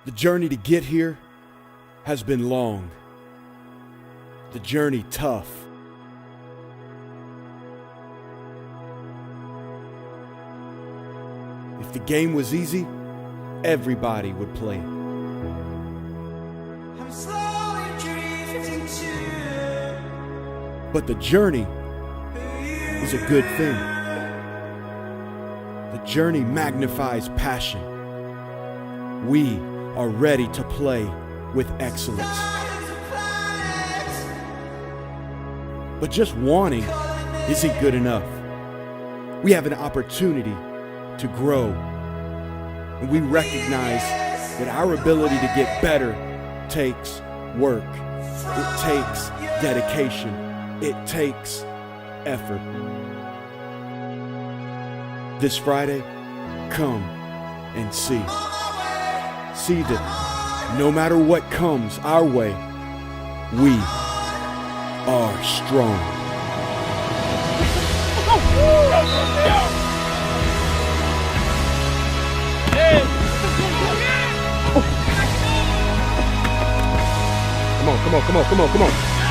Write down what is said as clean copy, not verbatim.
The journey to get here has been long. The journey tough. If the game was easy, everybody would play it. I'm slowly drifting to But the journey is a good thing. The journey magnifies passion. We are ready to play with excellence. stars and planets. But just wanting isn't good enough. We have an opportunity to grow. And we recognize that our ability to get better takes work. It takes dedication. It takes effort. This Friday, come and see. See that no matter what comes our way, we are strong. Come on.